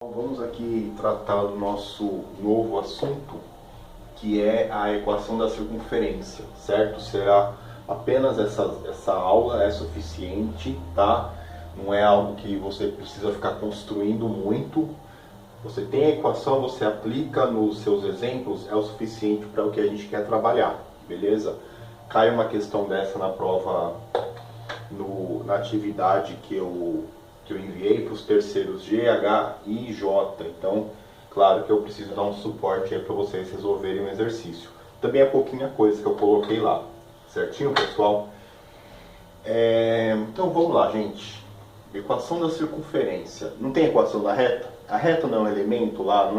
Vamos aqui tratar do nosso novo assunto, que é a equação da circunferência, certo? Será apenas essa aula é suficiente, tá? Não é algo que você precisa ficar construindo muito. Você tem a equação, você aplica nos seus exemplos, é o suficiente para o que a gente quer trabalhar, beleza? Cai uma questão dessa na prova, na atividade que eu enviei para os terceiros G, H e J. Então, claro que eu preciso dar um suporte aí para vocês resolverem o exercício. Também é pouquinha coisa que eu coloquei lá. Certinho, pessoal? Então, vamos lá, gente. Equação da circunferência. Não tem equação da reta? A reta não é um elemento lá,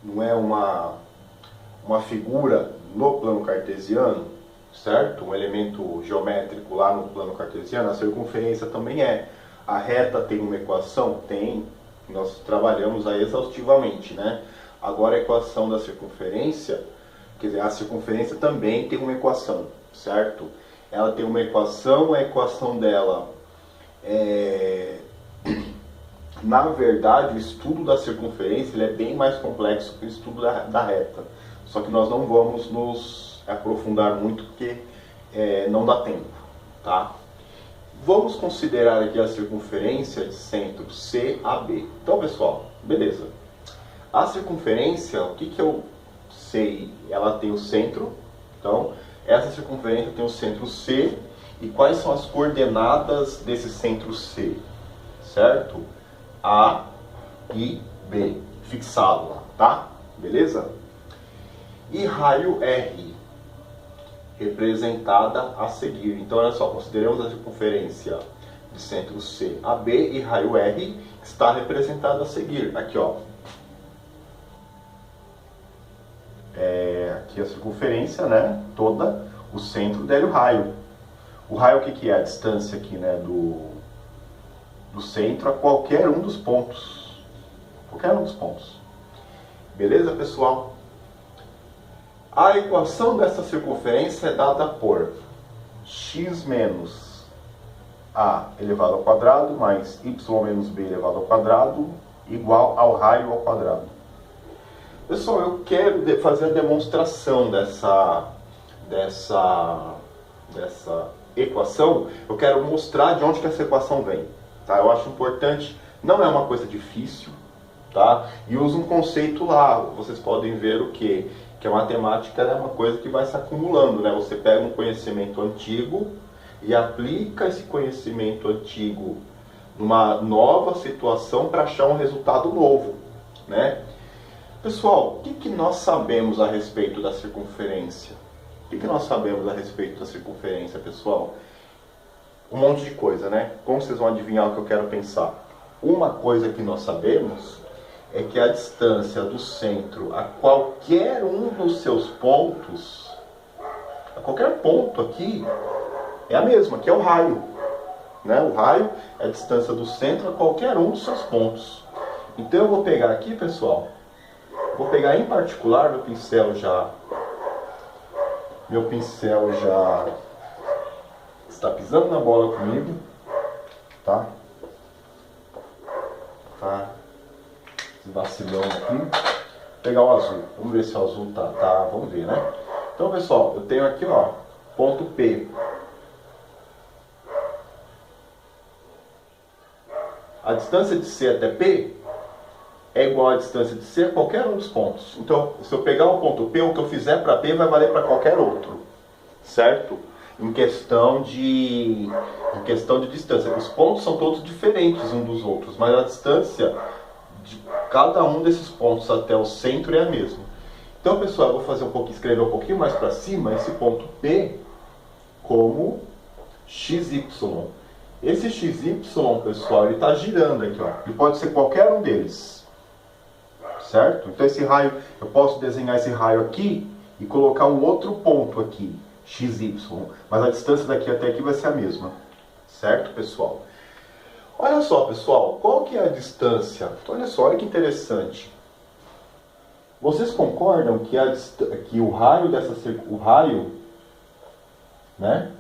não é uma figura no plano cartesiano, certo? Um elemento geométrico lá no plano cartesiano. A circunferência também é. A reta tem uma equação? Tem. Nós trabalhamos aí exaustivamente, né? Agora a equação da circunferência, quer dizer, a circunferência também tem uma equação, certo? Ela tem uma equação, a equação dela na verdade, o estudo da circunferência ele é bem mais complexo que o estudo da reta. Só que nós não vamos nos aprofundar muito porque não dá tempo, tá? Vamos considerar aqui a circunferência de centro CAB. Então, pessoal, beleza. A circunferência, o que eu sei? Ela tem o centro. Então, essa circunferência tem o centro C. E quais são as coordenadas desse centro C? Certo? A e B. Fixado lá, tá? Beleza? E raio R, representada a seguir. Então, olha só, consideramos a circunferência de centro C a B e raio R está representada a seguir. Aqui, ó. Aqui a circunferência, né? Toda, o centro dele o raio. O raio, o que é? A distância aqui, né? Do centro a qualquer um dos pontos. Qualquer um dos pontos. Beleza, pessoal? A equação dessa circunferência é dada por x menos a elevado ao quadrado mais y menos b elevado ao quadrado igual ao raio ao quadrado. Pessoal, eu quero fazer a demonstração dessa equação. Eu quero mostrar de onde que essa equação vem. Tá? Eu acho importante, não é uma coisa difícil, tá? E usa um conceito lá, vocês podem ver o quê? Que a matemática é uma coisa que vai se acumulando, né? Você pega um conhecimento antigo e aplica esse conhecimento antigo numa nova situação para achar um resultado novo, né? Pessoal, o que nós sabemos a respeito da circunferência? O que nós sabemos a respeito da circunferência, pessoal? Um monte de coisa, né? Como vocês vão adivinhar o que eu quero pensar? Uma coisa que nós sabemos é que a distância do centro a qualquer um dos seus pontos, a qualquer ponto aqui, é a mesma, que é o raio. Né? O raio é a distância do centro a qualquer um dos seus pontos. Então eu vou pegar aqui, pessoal, vou pegar em particular meu pincel já está pisando na bola comigo, tá? Vacilão aqui. Vou pegar o azul. Vamos ver se o azul tá. Vamos ver, né? Então, pessoal, eu tenho aqui, ó, ponto P. A distância de C até P é igual à distância de C a qualquer um dos pontos. Então, se eu pegar o ponto P, o que eu fizer para P vai valer para qualquer outro. Certo? Em questão de distância. Os pontos são todos diferentes uns dos outros, mas a distância de cada um desses pontos até o centro é a mesma. Então, pessoal, eu vou escrever um pouquinho mais para cima esse ponto P como XY. Esse XY, pessoal, ele está girando aqui, ó. E pode ser qualquer um deles. Certo? Então, esse raio, eu posso desenhar esse raio aqui e colocar um outro ponto aqui, XY. Mas a distância daqui até aqui vai ser a mesma. Certo, pessoal? Olha só, pessoal, qual que é a distância? Olha só, olha que interessante. Vocês concordam que o raio né?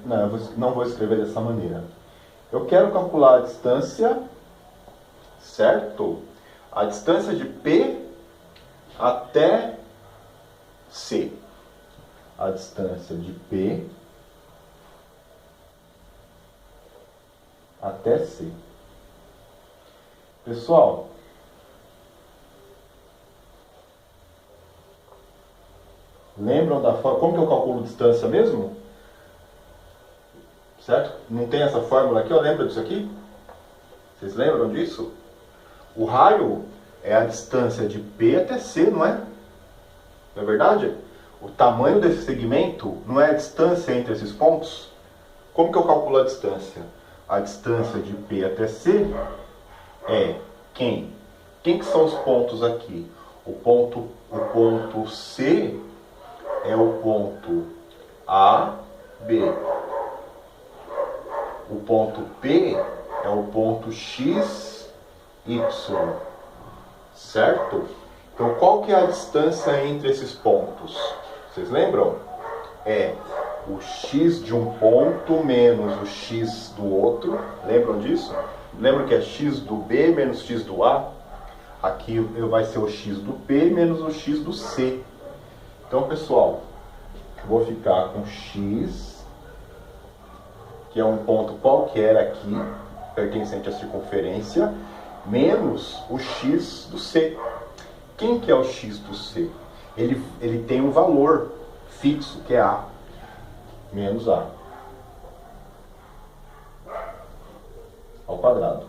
Não, eu não vou escrever dessa maneira. Eu quero calcular a distância, certo? A distância de P até C. A distância de P até C. Pessoal, lembram da forma? Como que eu calculo distância mesmo? Certo? Não tem essa fórmula aqui, ó, lembra disso aqui? Vocês lembram disso? O raio é a distância de P até C, não é? Não é verdade? O tamanho desse segmento não é a distância entre esses pontos? Como que eu calculo a distância? A distância de P até C é quem? Quem que são os pontos aqui? O ponto C é o ponto A, B. O ponto P é o ponto X, Y. Certo? Então, qual que é a distância entre esses pontos? Vocês lembram? É o X de um ponto menos o X do outro. Lembram disso? Lembram que é X do B menos X do A? Aqui vai ser o X do P menos o X do C. Então, pessoal, vou ficar com X, que é um ponto qualquer aqui, pertencente à circunferência, menos o X do C. Quem que é o X do C? Ele tem um valor fixo, que é A, menos A, ao quadrado,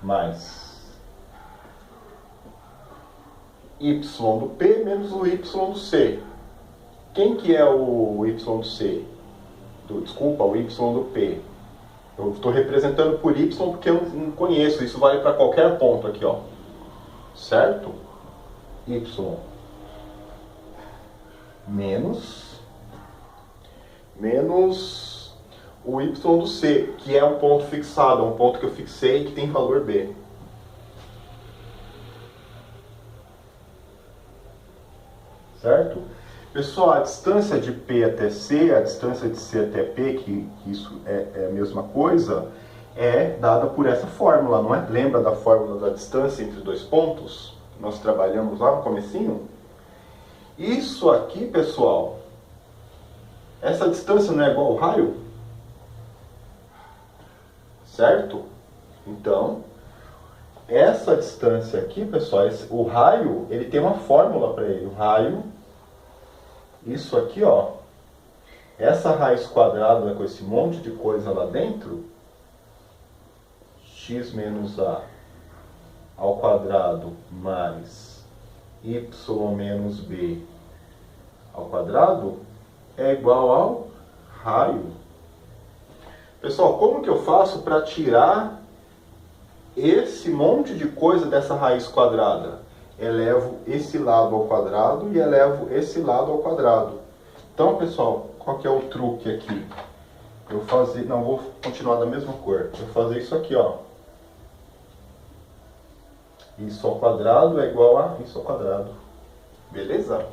mais Y do P menos o Y do C. Quem que é o Y do C? Desculpa, o Y do P. Eu estou representando por Y porque eu não conheço. Isso vale para qualquer ponto aqui, ó. Certo? Y menos o Y do C, que é um ponto fixado, um ponto que eu fixei que tem valor B. Certo? Pessoal, a distância de P até C, a distância de C até P, que isso é a mesma coisa, é dada por essa fórmula, não é? Lembra da fórmula da distância entre dois pontos? Nós trabalhamos lá no comecinho. Isso aqui, pessoal, essa distância não é igual ao raio? Certo? Então, essa distância aqui, pessoal, o raio, ele tem uma fórmula para ele. O raio, isso aqui, ó, essa raiz quadrada com esse monte de coisa lá dentro, x menos a ao quadrado mais y menos b ao quadrado é igual ao raio. Pessoal, como que eu faço para tirar esse monte de coisa dessa raiz quadrada? Elevo esse lado ao quadrado e elevo esse lado ao quadrado. Então, pessoal, qual que é o truque aqui? Vou continuar da mesma cor. Eu vou fazer isso aqui, ó. Isso ao quadrado é igual a isso ao quadrado. Beleza?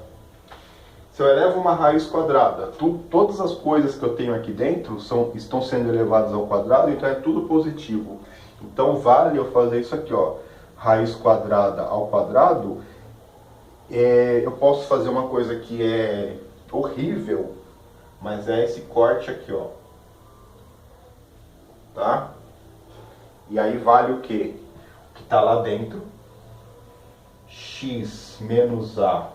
Se eu elevo uma raiz quadrada, todas as coisas que eu tenho aqui dentro estão sendo elevadas ao quadrado, então é tudo positivo. Então vale eu fazer isso aqui, ó. Raiz quadrada ao quadrado. Eu posso fazer uma coisa que é horrível, mas é esse corte aqui, ó. Tá? E aí vale o quê? O que está lá dentro. X menos a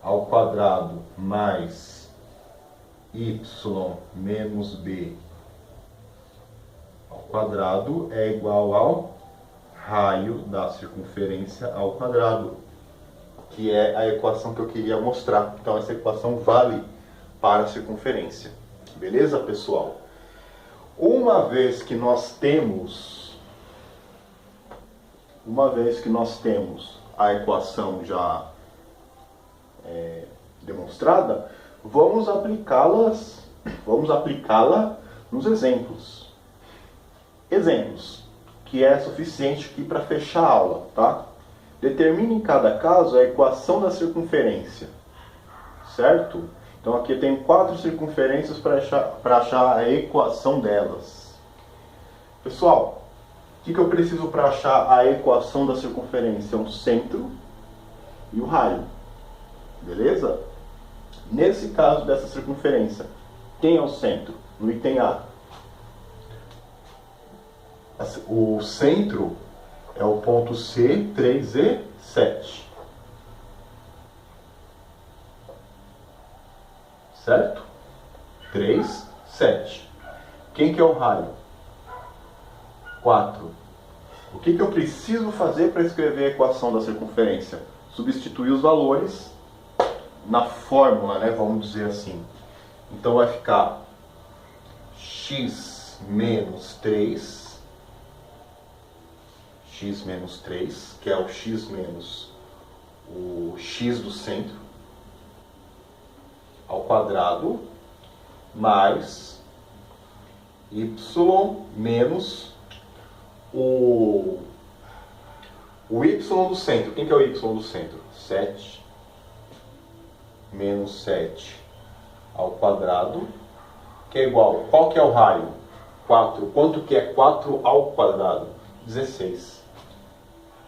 ao quadrado mais y menos b ao quadrado é igual ao raio da circunferência ao quadrado, que é a equação que eu queria mostrar. Então essa equação vale para a circunferência. Beleza, pessoal? Uma vez que nós temos a equação já demonstrada, vamos aplicá-la nos exemplos. Exemplos, que é suficiente aqui para fechar a aula, tá? Determine em cada caso a equação da circunferência, certo? Então aqui eu tenho 4 circunferências para achar a equação delas. Pessoal, o que eu preciso para achar a equação da circunferência? O centro e o raio. Beleza? Nesse caso dessa circunferência, quem é o centro? No item A. O centro é o ponto C, 3E, 7. Certo? 3, 7. Quem que é o raio? 4. O que eu preciso fazer para escrever a equação da circunferência? Substituir os valores na fórmula, né? Vamos dizer assim. Então vai ficar x menos 3, que é o x menos o x do centro, ao quadrado, mais y menos o y do centro. Quem que é o y do centro? 7 menos 7 ao quadrado, que é igual. Qual que é o raio? 4. Quanto que é 4 ao quadrado? 16.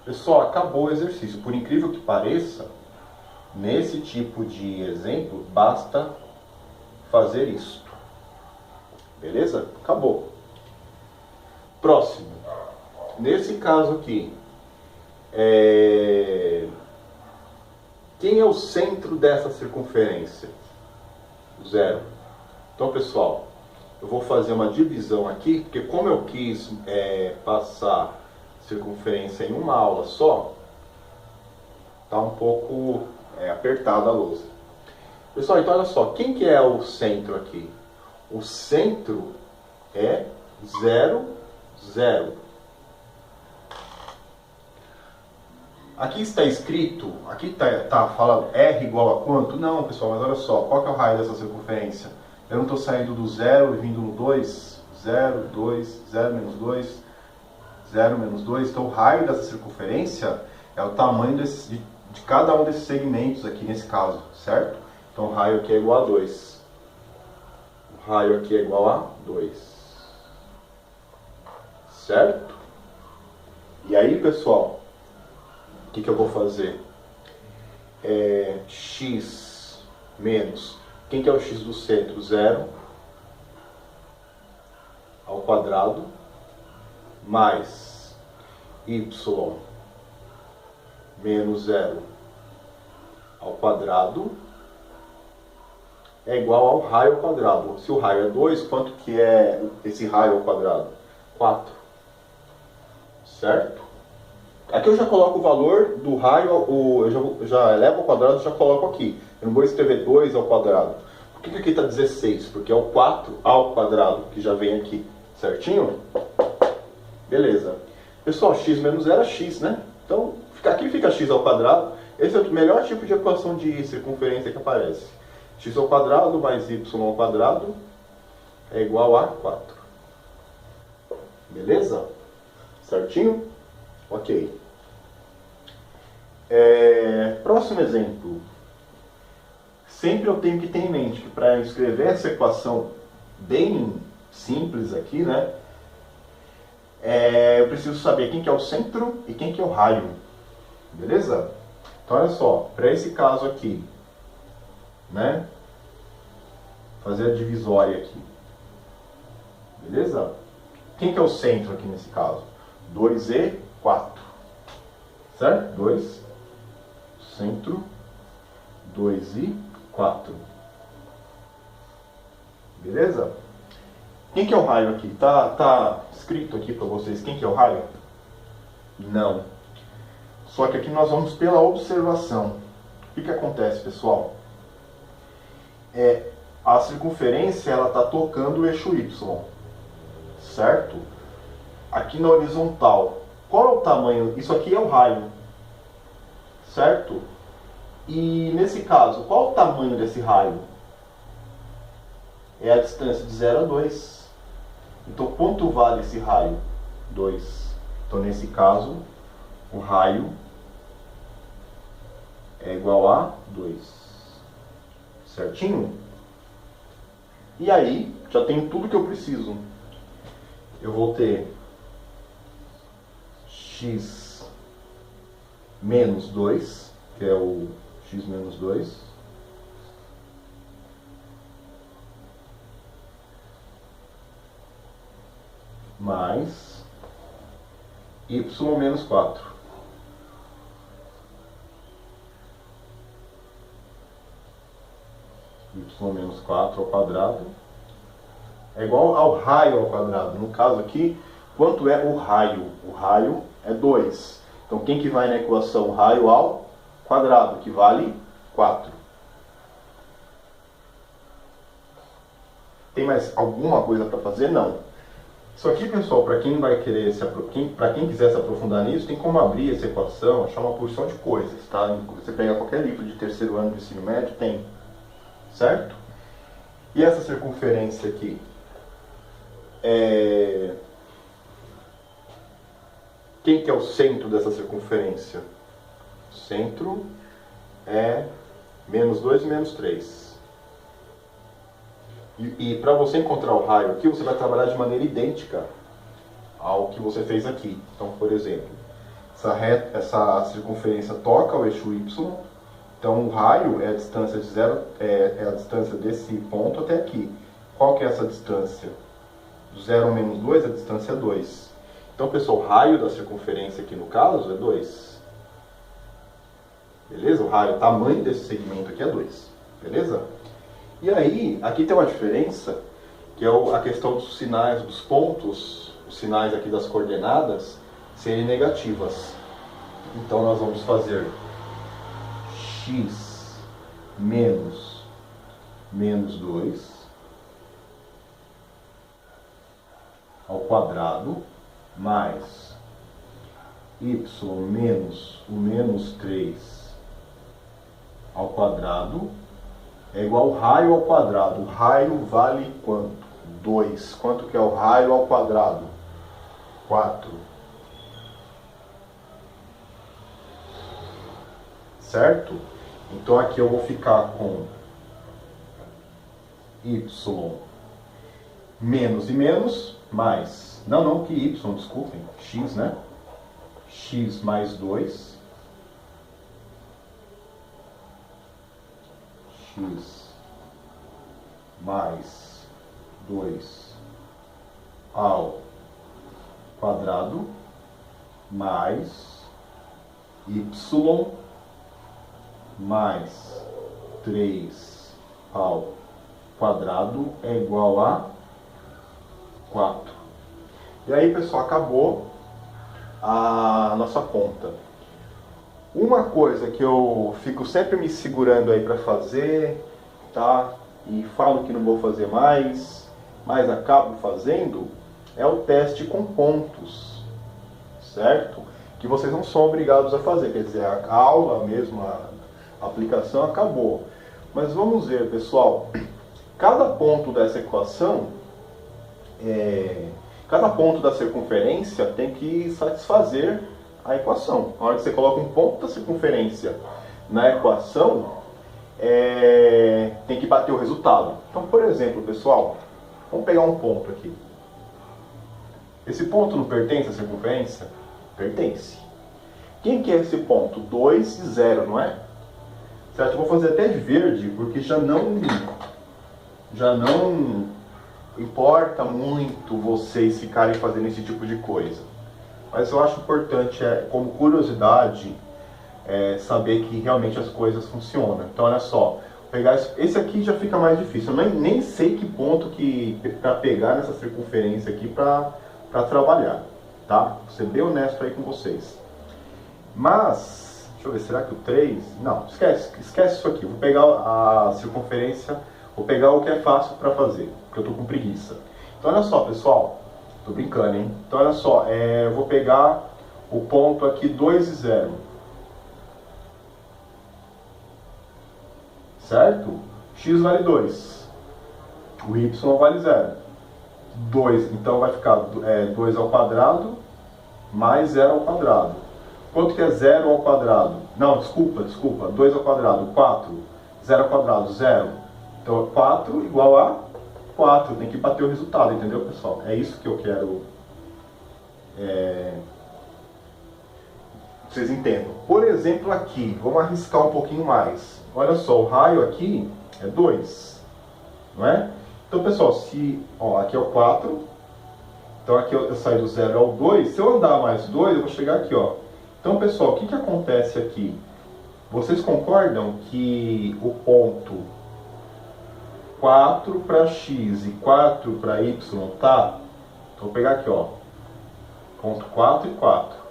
Pessoal, acabou o exercício. Por incrível que pareça, nesse tipo de exemplo, basta fazer isso. Beleza? Acabou. Próximo. Nesse caso aqui, quem é o centro dessa circunferência? 0. Então, pessoal, eu vou fazer uma divisão aqui, porque como eu quis passar circunferência em uma aula só, tá um pouco apertada a lousa. Pessoal, então olha só, quem que é o centro aqui? O centro é 0, 0. Aqui está escrito, aqui tá falando R igual a quanto? Não, pessoal, mas olha só, qual que é o raio dessa circunferência? Eu não estou saindo do 0 e vindo no 2, 0, 2, 0 menos 2, 0 menos 2. Então o raio dessa circunferência é o tamanho de cada um desses segmentos aqui nesse caso, certo? Então o raio aqui é igual a 2. O raio aqui é igual a 2. Certo? E aí, pessoal, o que eu vou fazer? X menos, quem que é o x do centro? 0 ao quadrado, mais y menos 0 ao quadrado, é igual ao raio ao quadrado. Se o raio é 2, quanto que é esse raio ao quadrado? 4. Certo? Aqui eu já coloco o valor do raio, eu já elevo ao quadrado e já coloco aqui. Eu não vou escrever 2 ao quadrado. Por que aqui está 16? Porque é o 4 ao quadrado que já vem aqui. Certinho? Beleza. Pessoal, x menos 0 é x, né? Então, aqui fica x ao quadrado. Esse é o melhor tipo de equação de circunferência que aparece. X ao quadrado mais y ao quadrado é igual a 4. Beleza? Certinho? Ok. Próximo exemplo. Sempre eu tenho que ter em mente que para escrever essa equação bem simples aqui, né? Eu preciso saber quem que é o centro e quem que é o raio. Beleza? Então olha só, para esse caso aqui, né? Fazer a divisória aqui. Beleza? Quem que é o centro aqui nesse caso? 2e 4. Certo? 2, centro, 2 e 4. Beleza? Quem que é o raio aqui? Tá escrito aqui para vocês quem que é o raio? Não. Só que aqui nós vamos pela observação. O que acontece, pessoal? A circunferência ela está tocando o eixo Y. Certo? Aqui na horizontal. Qual é o tamanho? Isso aqui é o raio. Certo? E nesse caso, qual é o tamanho desse raio? É a distância de 0 a 2. Então, quanto vale esse raio? 2. Então, nesse caso, o raio é igual a 2. Certinho? E aí, já tenho tudo que eu preciso. Eu vou ter x menos 2, que é o x menos 2, mais y menos 4. Y menos 4 ao quadrado é igual ao raio ao quadrado. No caso aqui, quanto é o raio? O raio é 2. Então, quem que vai na equação? Raio ao quadrado, que vale 4. Tem mais alguma coisa para fazer? Não. Isso aqui, pessoal, para quem vai querer para quem quiser se aprofundar nisso, tem como abrir essa equação, achar uma porção de coisas, tá? Você pega qualquer livro de terceiro ano do ensino médio, tem. Certo? E essa circunferência aqui? Quem que é o centro dessa circunferência? O centro é menos 2 e menos 3. E para você encontrar o raio aqui, você vai trabalhar de maneira idêntica ao que você fez aqui. Então, por exemplo, essa circunferência toca o eixo y. Então, o raio é a distância de zero, é a distância desse ponto até aqui. Qual que é essa distância? Do 0 ao menos 2, a distância é 2. Então, pessoal, o raio da circunferência aqui no caso é 2. Beleza? O raio, o tamanho desse segmento aqui é 2. Beleza? E aí, aqui tem uma diferença, que é a questão dos sinais, dos pontos, os sinais aqui das coordenadas, serem negativas. Então, nós vamos fazer x menos 2 ao quadrado mais y menos o menos 3 ao quadrado é igual ao raio ao quadrado. O raio vale quanto? 2. Quanto que é o raio ao quadrado? 4. Certo? Então aqui eu vou ficar com y menos e menos mais. Não que y, desculpem. X, né? X mais 2. X mais 2 ao quadrado mais y mais 3 ao quadrado é igual a 4. E aí, pessoal, acabou a nossa conta. Uma coisa que eu fico sempre me segurando aí para fazer, tá? E falo que não vou fazer mais, mas acabo fazendo, é o teste com pontos, certo? Que vocês não são obrigados a fazer, quer dizer, a aula mesmo, a aplicação acabou. Mas vamos ver, pessoal, cada ponto dessa equação, cada ponto da circunferência tem que satisfazer a equação. Na hora que você coloca um ponto da circunferência na equação, tem que bater o resultado. Então, por exemplo, pessoal, vamos pegar um ponto aqui. Esse ponto não pertence à circunferência? Pertence. Quem que é esse ponto? 2 e 0, não é? Certo? Eu vou fazer até de verde, porque já não importa muito vocês ficarem fazendo esse tipo de coisa. Mas eu acho importante, como curiosidade, saber que realmente as coisas funcionam. Então, olha só, pegar esse aqui já fica mais difícil. Eu nem sei que ponto para pegar nessa circunferência aqui para trabalhar, tá? Vou ser bem honesto aí com vocês. Mas, deixa eu ver, será que o 3? Não, esquece isso aqui. Vou pegar a circunferência, vou pegar o que é fácil para fazer, porque eu tô com preguiça. Então, olha só, pessoal. Tô brincando, hein? Então, olha só, eu vou pegar o ponto aqui 2 e 0. Certo? X vale 2. O Y vale 0. 2, então vai ficar 2 ao quadrado mais 0 ao quadrado. Quanto que é 0 ao quadrado? Não, desculpa. 2 ao quadrado, 4. 0 ao quadrado, 0. Então, 4 igual a 4, tem que bater o resultado, entendeu, pessoal? É isso que eu quero vocês entendam. Por exemplo, aqui, vamos arriscar um pouquinho mais. Olha só, o raio aqui é 2, não é? Então, pessoal, se, ó, aqui é o 4, então aqui eu saio do 0 ao 2, se eu andar mais 2, eu vou chegar aqui, ó. Então, pessoal, o que acontece aqui? Vocês concordam que o ponto 4 para x e 4 para y, tá? Então, vou pegar aqui, ó. Ponto 4 e 4.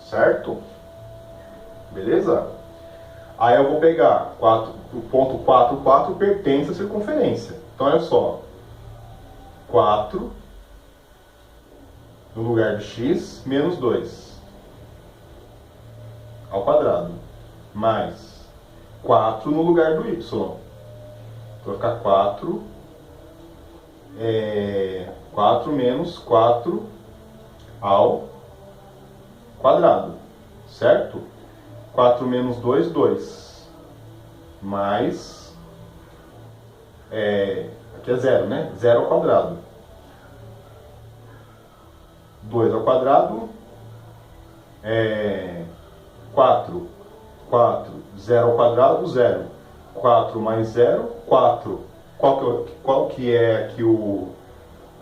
Certo? Beleza? Aí eu vou pegar o ponto 4, 4 pertence à circunferência. Então, olha só. 4 no lugar de x menos 2 ao quadrado. Mais 4 no lugar do y. Então, vai ficar 4 menos 4 ao quadrado, certo? 4 menos 2, 2. Mais, aqui é 0, né? 0 ao quadrado. 2 ao quadrado, 4. 4, 0 ao quadrado, 0. 4 mais 0, 4. Qual que é aqui o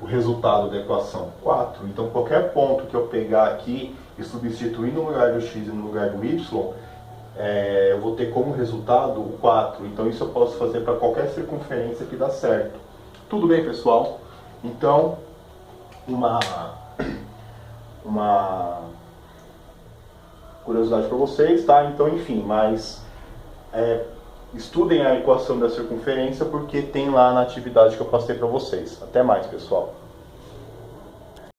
resultado da equação? 4. Então, qualquer ponto que eu pegar aqui e substituir no lugar do x e no lugar do y, eu vou ter como resultado o 4. Então, isso eu posso fazer para qualquer circunferência que dá certo. Tudo bem, pessoal? Então, uma curiosidade para vocês, tá? Então, enfim, mas estudem a equação da circunferência porque tem lá na atividade que eu passei para vocês. Até mais, pessoal.